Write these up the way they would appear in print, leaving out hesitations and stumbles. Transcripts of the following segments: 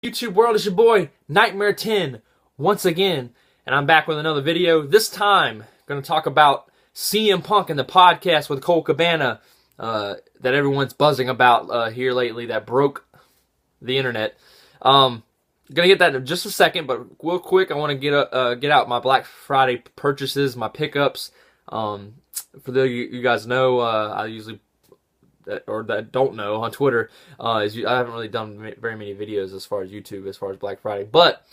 YouTube world, it's your boy Nightmare 10 once again, and I'm back with another video. This time, going to talk about CM Punk and the podcast with Colt Cabana that everyone's buzzing about here lately that broke the internet. Gonna get that in just a second, but real quick, I want to get out my Black Friday purchases, my pickups. For those of you guys know, I usually, or that don't know, on Twitter, I haven't really done very many videos as far as YouTube, as far as Black Friday. But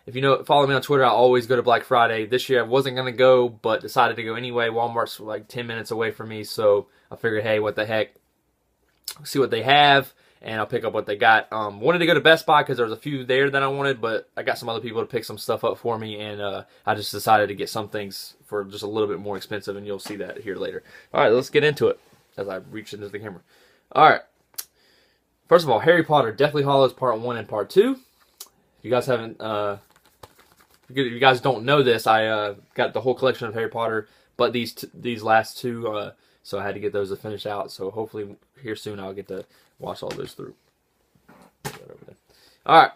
if you know, follow me on Twitter, I always go to Black Friday. This year I wasn't going to go, but decided to go anyway. Walmart's like 10 minutes away from me, so I figured, hey, what the heck, see what they have, and I'll pick up what they got. Wanted to go to Best Buy because there was a few there that I wanted, but I got some other people to pick some stuff up for me, and I just decided to get some things for just a little bit more expensive, and you'll see that here later. All right, let's get into it as I reach into the camera. All right. First of all, Harry Potter, Deathly Hallows Part 1 and Part 2. If you guys haven't, if you guys don't know this, I got the whole collection of Harry Potter, but these last two, so I had to get those to finish out. So hopefully here soon I'll get to watch all those through. All right.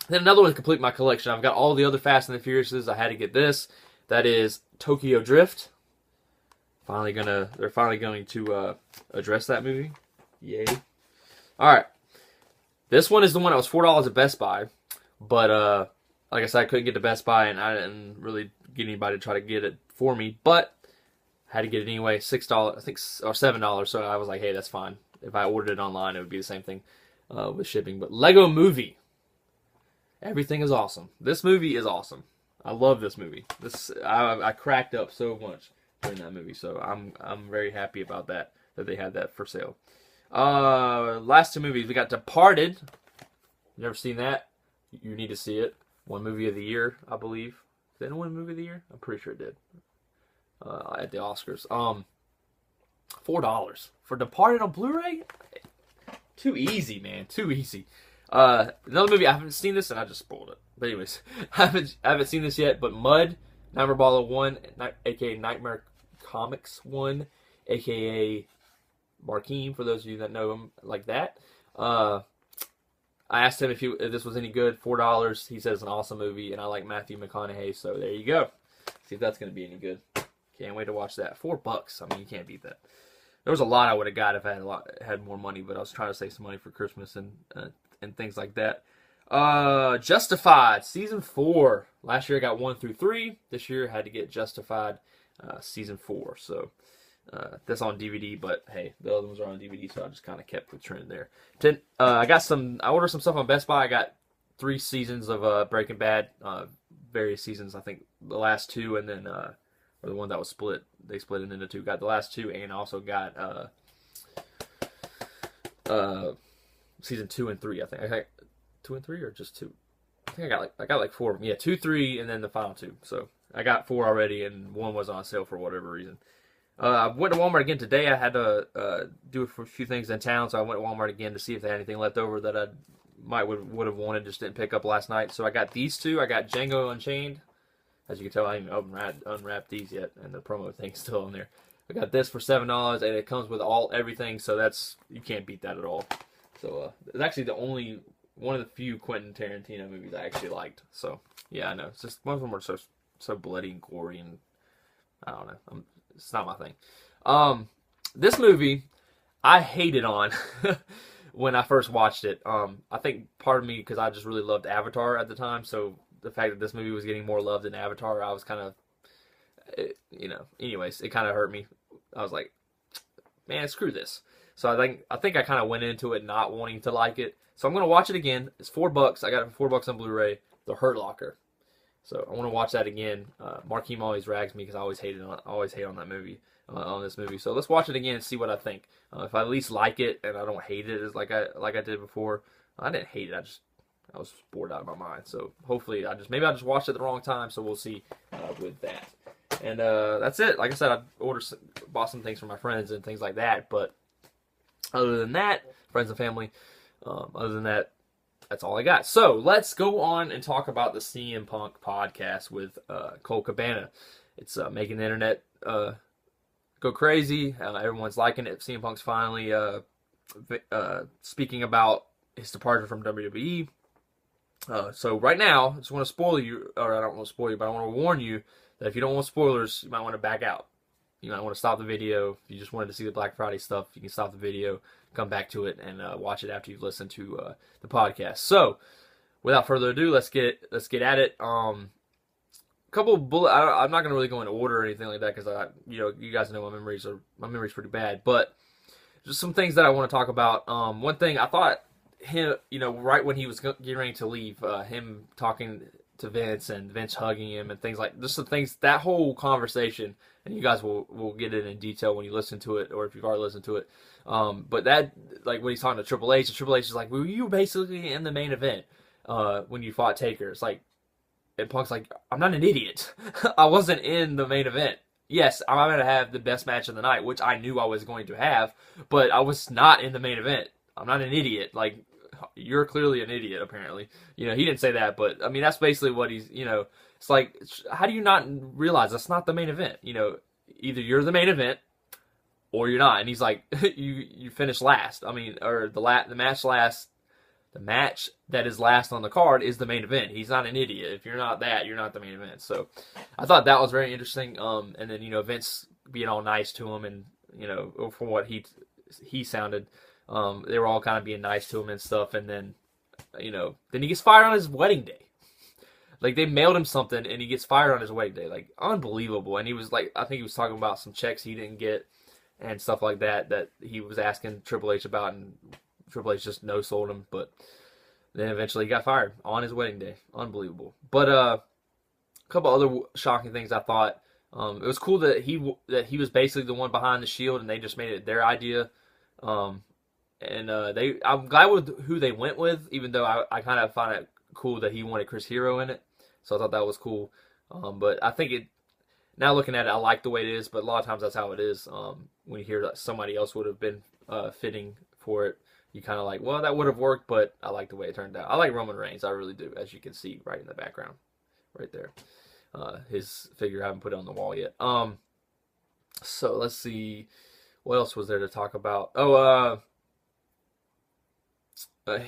Then another one to complete my collection. I've got all the other Fast and the Furiouses. I had to get this. That is Tokyo Drift. They're finally going to address that movie. Yay. Alright. This one is the one that was $4 at Best Buy. But, like I said, I couldn't get to Best Buy, and I didn't really get anybody to try to get it for me. But, I had to get it anyway. $6, I think, or $7. So I was like, hey, that's fine. If I ordered it online, it would be the same thing with shipping. But Lego Movie. Everything is awesome. This movie is awesome. I love this movie. I cracked up so much during that movie, so I'm very happy about that they had that for sale. Last two movies, we got Departed. Never seen that? You need to see it. One movie of the year, I believe. Did it win movie of the year? I'm pretty sure it did. At the Oscars. $4 for Departed on Blu-ray. Too easy, man. Too easy. Another movie, I haven't seen this and I just spoiled it. But anyways, I haven't seen this yet. But Mud, Nightmare Baller 1, aka Nightmare Comics 1, aka Markeem, for those of you that know him like that. I asked him if this was any good. $4. He says an awesome movie, and I like Matthew McConaughey, so there you go. See if that's going to be any good. Can't wait to watch that. $4. I mean, you can't beat that. There was a lot I would have got if I had more money, but I was trying to save some money for Christmas and things like that. Justified Season 4. Last year I got 1 through 3. This year I had to get Justified Season 4. So that's on DVD, but hey, the other ones are on DVD, so I just kind of kept the trend there. I ordered some stuff on Best Buy. I got 3 seasons of Breaking Bad, various seasons. I think the last 2, and then or the one that was split. They split it into 2. Got the last 2, and also got season 2 and 3. I think 2 and 3, or just 2. I think I got like 4 of them. Yeah, 2, 3, and then the final 2. So I got 4 already, and 1 was on sale for whatever reason. I went to Walmart again today. I had to do a few things in town, so I went to Walmart again to see if they had anything left over that I would have wanted, just didn't pick up last night. So I got these 2. I got Django Unchained. As you can tell, I haven't even unwrapped these yet, and the promo thing's still on there. I got this for $7, and it comes with everything, so you can't beat that at all. So it's actually one of the few Quentin Tarantino movies I actually liked. So yeah, I know. It's just most of them are so bloody and gory, and I don't know. It's not my thing. This movie I hated on when I first watched it. I think part of me, because I just really loved Avatar at the time, so the fact that this movie was getting more love than Avatar, I was kind of, anyways, it kind of hurt me. I was like, man, screw this. So I think I kind of went into it not wanting to like it. So I'm going to watch it again. It's $4. I got it for $4 on Blu-ray. The Hurt Locker. So I want to watch that again. Markeem always rags me because I always hate on that movie, on this movie. So let's watch it again and see what I think. If I at least like it and I don't hate it as like I did before. I didn't hate it. I was bored out of my mind. So hopefully maybe I just watched it at the wrong time. So we'll see with that. And that's it. Like I said, I bought some things for my friends and things like that. But other than that, friends and family. Other than that, that's all I got. So let's go on and talk about the CM Punk podcast with Colt Cabana. It's making the internet go crazy. Everyone's liking it. CM Punk's finally speaking about his departure from WWE. So right now, I just want to spoil you, or I don't want to spoil you, but I want to warn you that if you don't want spoilers, you might want to back out. You might want to stop the video. If you just wanted to see the Black Friday stuff, you can stop the video, come back to it, and watch it after you've listened to the podcast. So, without further ado, let's get at it. Couple of bullet. I'm not gonna really go in order or anything like that because you guys know my memory's pretty bad. But just some things that I want to talk about. One thing I thought him, right when he was getting ready to leave, him talking to Vince and Vince hugging him and things like just the things, that whole conversation, and you guys will get it in detail when you listen to it, or if you've already listened to it. But that, like when he's talking to Triple H, and Triple H is like, well, you were basically in the main event when you fought Taker. It's like, and Punk's like, I'm not an idiot. I wasn't in the main event. Yes, I'm going to have the best match of the night, which I knew I was going to have, but I was not in the main event. I'm not an idiot. Like, you're clearly an idiot, apparently. He didn't say that, but, I mean, that's basically what he's, it's like, how do you not realize that's not the main event? Either you're the main event, or you're not. And he's like, you finished last. I mean, or the match last. The match that is last on the card is the main event. He's not an idiot. If you're not that, you're not the main event. So I thought that was very interesting. And then, Vince being all nice to him, and, from what he sounded, they were all kind of being nice to him and stuff. And then, then he gets fired on his wedding day. Like, they mailed him something, and he gets fired on his wedding day. Like, unbelievable. And he was like, I think he was talking about some checks he didn't get and stuff like that he was asking Triple H about, and Triple H just no-sold him, but then eventually he got fired on his wedding day. Unbelievable. But a couple other shocking things I thought. It was cool that he was basically the one behind the Shield, and they just made it their idea. I'm glad with who they went with, even though I kind of find it cool that he wanted Chris Hero in it. So I thought that was cool. But I think now looking at it, I like the way it is, but a lot of times that's how it is. When you hear that somebody else would have been fitting for it, you kind of like, well, that would have worked, but I like the way it turned out. I like Roman Reigns. I really do, as you can see right in the background, right there. His figure, I haven't put it on the wall yet. So let's see. What else was there to talk about?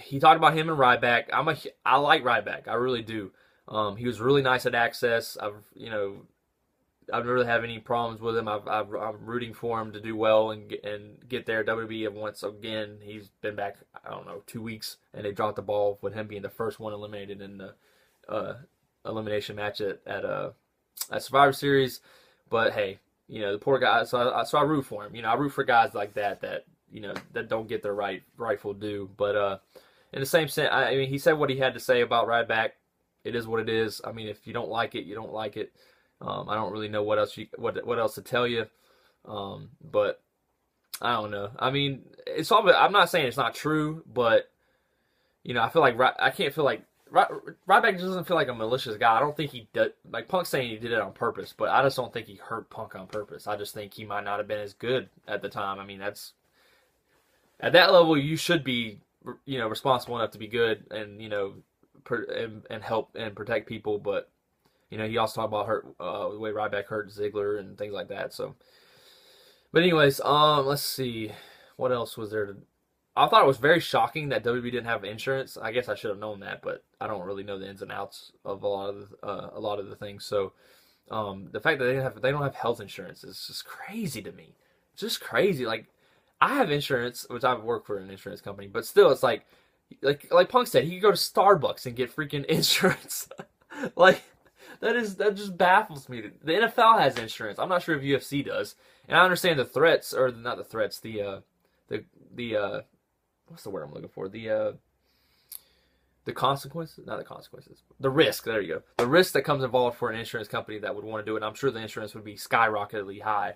He talked about him and Ryback. I like Ryback. I really do. He was really nice at Access. I've never really have any problems with him. I'm rooting for him to do well and get there. WWE once again, he's been back, 2 weeks, and they dropped the ball with him being the first one eliminated in the elimination match at Survivor Series. But hey, the poor guy. So I root for him. I root for guys like that don't get their rightful due. But in the same sense, I mean, he said what he had to say about Ryback. It is what it is. I mean, if you don't like it, you don't like it. I don't really know what else to tell you, but I don't know. I mean, it's all. I'm not saying it's not true, but I feel like I can't feel like Ryback doesn't feel like a malicious guy. I don't think he did. Like Punk's saying he did it on purpose, but I just don't think he hurt Punk on purpose. I just think he might not have been as good at the time. I mean, that's at that level you should be, responsible enough to be good and and help and protect people, but. He also talked about the way Ryback hurt Ziggler and things like that. So, but anyways, let's see, what else was there? I thought it was very shocking that WWE didn't have insurance. I guess I should have known that, but I don't really know the ins and outs of a lot of the things. So, the fact that they don't have health insurance is just crazy to me. It's just crazy. Like, I have insurance, which I work for an insurance company, but still, it's like Punk said, he could go to Starbucks and get freaking insurance. Like. That just baffles me. The NFL has insurance. I'm not sure if UFC does. And I understand the threats, or not the threats, the what's the word I'm looking for? The consequences, not the consequences. The risk, there you go. The risk that comes involved for an insurance company that would want to do it. And I'm sure the insurance would be skyrocketedly high.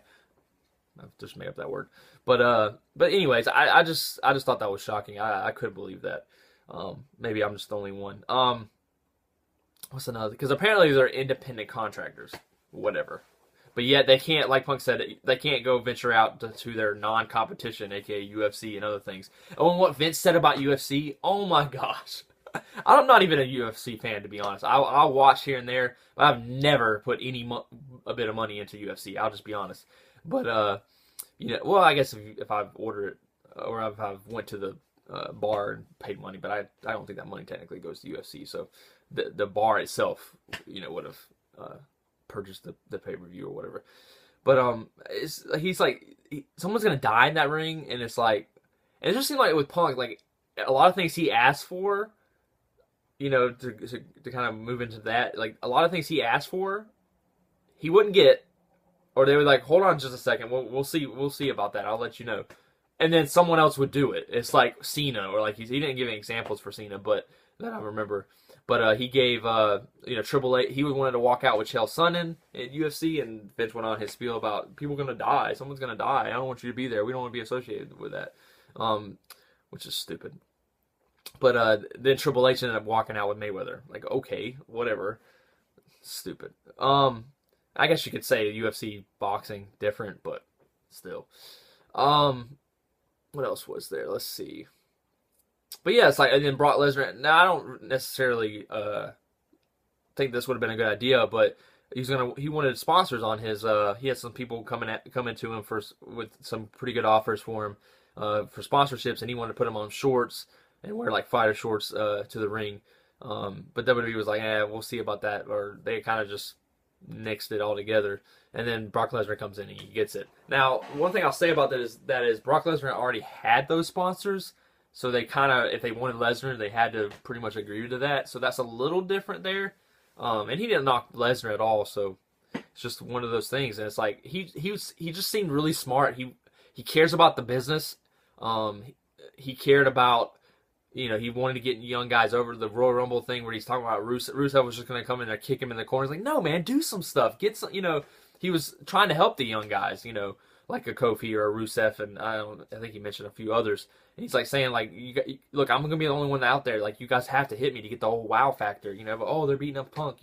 I just made up that word. But anyways, I just thought that was shocking. I couldn't believe that. Maybe I'm just the only one. What's another? Because apparently they're independent contractors, whatever. But yet they can't, like Punk said, they can't go venture out to their non-competition, aka UFC and other things. Oh, and what Vince said about UFC, oh my gosh. I'm not even a UFC fan, to be honest. I'll watch here and there, but I've never put a bit of money into UFC. I'll just be honest. But, well, I guess if I've ordered it, or if I've went to the bar and paid money, but I don't think that money technically goes to UFC. So the bar itself, would have purchased the pay per view or whatever. But he's like someone's gonna die in that ring, and it's like, and it just seemed like with Punk, like a lot of things he asked for, to kind of move into that, like a lot of things he asked for, he wouldn't get, or they would like, hold on just a second, we'll see about that, I'll let you know, and then someone else would do it. It's like Cena, or like he didn't give any examples for Cena, but that I remember. But he gave Triple H. He wanted to walk out with Chael Sonnen at UFC, and Vince went on his spiel about people gonna die. Someone's gonna die. I don't want you to be there. We don't want to be associated with that, which is stupid. But then Triple H ended up walking out with Mayweather. Like, okay, whatever. Stupid. I guess you could say UFC boxing different, but still. What else was there? Let's see. But yeah, it's like, and then Brock Lesnar. Now I don't necessarily think this would have been a good idea, but he wanted sponsors on his. He had some people coming to him with some pretty good offers for him for sponsorships, and he wanted to put them on shorts and wear like fighter shorts to the ring. But WWE was like, we'll see about that, or they kind of just nixed it all together. And then Brock Lesnar comes in and he gets it. Now, one thing I'll say about that is Brock Lesnar already had those sponsors. So they kind of, if they wanted Lesnar, they had to pretty much agree to that. So that's a little different there. And he didn't knock Lesnar at all. So it's just one of those things. And it's like he just seemed really smart. He cares about the business. He cared about, he wanted to get young guys over the Royal Rumble thing where he's talking about Rusev. Rusev was just going to come in there, kick him in the corner. He's like, no, man, do some stuff. Get some, he was trying to help the young guys, like a Kofi or a Rusev, and I think he mentioned a few others. And he's like saying, like, look, I'm gonna be the only one out there. Like, you guys have to hit me to get the whole wow factor. But, oh, they're beating up Punk.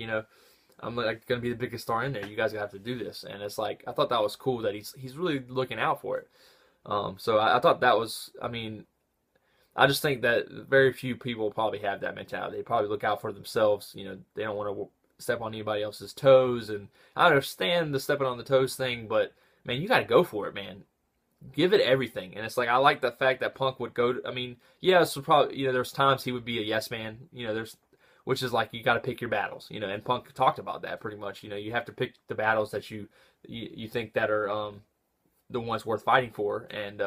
I'm like gonna be the biggest star in there. You guys have to do this. And it's like, I thought that was cool that he's really looking out for it. So I thought that was, I just think that very few people probably have that mentality. They probably look out for themselves. They don't want to step on anybody else's toes. And I understand the stepping on the toes thing, but man, you got to go for it, man. Give it everything. And it's like, I like the fact that Punk would go to, so probably, there's times he would be a yes man, which is like, you got to pick your battles, and Punk talked about that pretty much. You have to pick the battles that you think that are the ones worth fighting for. And,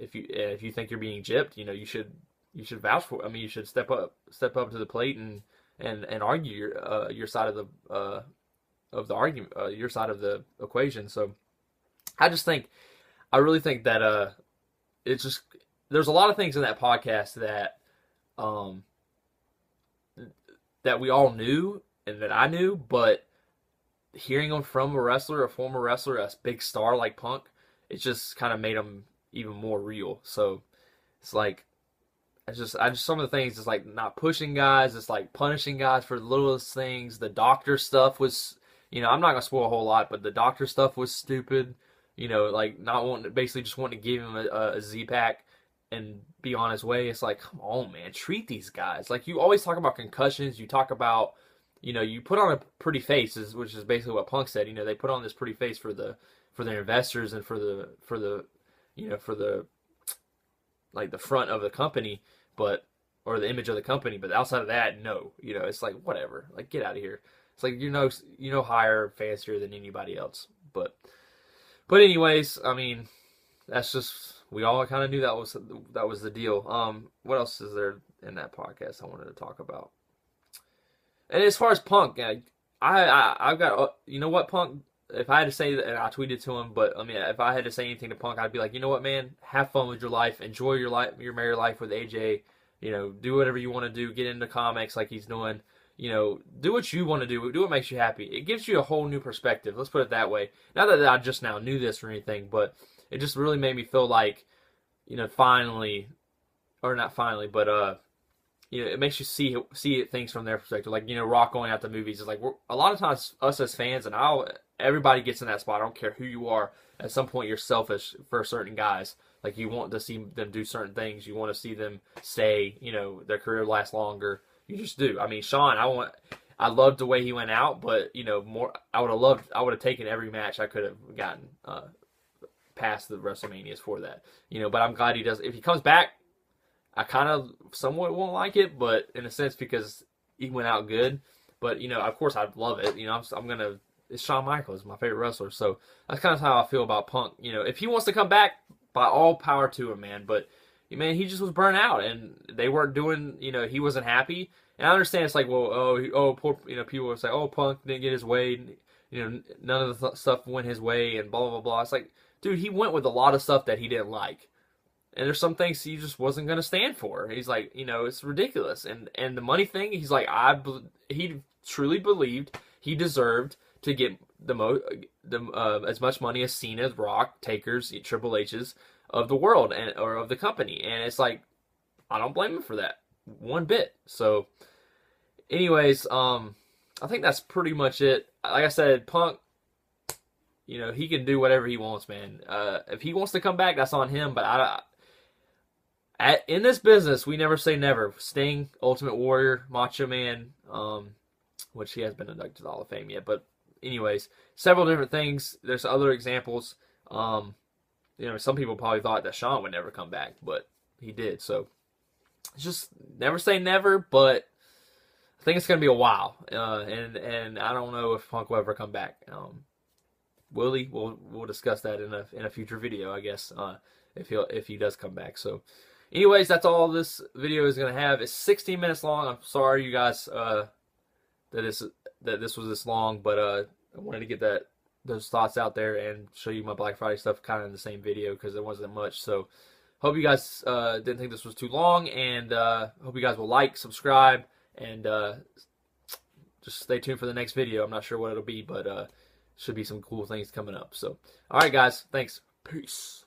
if you think you're being gypped, you should vouch for, you should step up to the plate and argue your side of the argument, your side of the equation. So I really think that it's just, there's a lot of things in that podcast that we all knew and that I knew, but hearing them from a former wrestler, a big star like Punk, it just kind of made them even more real. So it's like, I just some of the things is like not pushing guys, it's like punishing guys for the littlest things. The doctor stuff was, I'm not gonna spoil a whole lot, but the doctor stuff was stupid. Like not wanting, basically just wanting to give him a Z-Pack and be on his way. It's like, come on, man, treat these guys. Like, you always talk about concussions. You talk about, you put on a pretty face, which is basically what Punk said. They put on this pretty face for their investors and for the like the front of the company, or the image of the company. But outside of that, no. It's like, whatever. Like, get out of here. It's like, higher, fancier than anybody else. But anyways, that's just, we all kind of knew that was the deal. What else is there in that podcast I wanted to talk about? And as far as Punk, I've got, Punk, if I had to say that, and I tweeted to him, but if I had to say anything to Punk, I'd be like, you know what, man, have fun with your life, enjoy your married life with AJ, do whatever you want to do, get into comics like he's doing. Do what you want to do what makes you happy. It gives you a whole new perspective. Let's put it that way. Not that I just now knew this or anything, but it just really made me feel like, finally, or not finally, but, it makes you see things from their perspective. Like, Rock going out to movies is like, a lot of times us as fans, and everybody gets in that spot. I don't care who you are. At some point, you're selfish for certain guys. Like, you want to see them do certain things. You want to see them stay, their career last longer. You just do. Sean, I loved the way he went out, but more. I would have taken every match I could have gotten past the WrestleManias for that. But I'm glad he does. If he comes back, I kind of somewhat won't like it, but in a sense because he went out good. But of course, I'd love it. I'm gonna. It's Shawn Michaels, my favorite wrestler, so that's kind of how I feel about Punk. If he wants to come back, by all power to him, man. But man, he just was burnt out, and they weren't doing. He wasn't happy. And I understand it's like, well, poor. People would say, oh, Punk didn't get his way. None of the stuff went his way, and blah blah blah. It's like, dude, he went with a lot of stuff that he didn't like. And there's some things he just wasn't going to stand for. He's like, it's ridiculous. And the money thing, he's like, he truly believed he deserved to get as much money as Cena, Rock, Takers, Triple H's of the world or of the company. And it's like, I don't blame him for that one bit. So, anyways, I think that's pretty much it. Like I said, Punk, he can do whatever he wants, man. If he wants to come back, that's on him. But in this business, we never say never. Sting, Ultimate Warrior, Macho Man, which he has been inducted to the Hall of Fame yet. But anyways, several different things. There's other examples. Some people probably thought that Shawn would never come back, but he did. So it's just never say never, but I think it's going to be a while. And I don't know if Punk will ever come back. Will he? We'll discuss that in a future video, I guess, if he does come back. So, anyways, that's all this video is going to have. It's 16 minutes long. I'm sorry, you guys, that this was this long, but I wanted to get those thoughts out there and show you my Black Friday stuff kind of in the same video because there wasn't much. So, hope you guys didn't think this was too long, and hope you guys will like, subscribe, and just stay tuned for the next video. I'm not sure what it'll be, but should be some cool things coming up. So, all right, guys, thanks. Peace.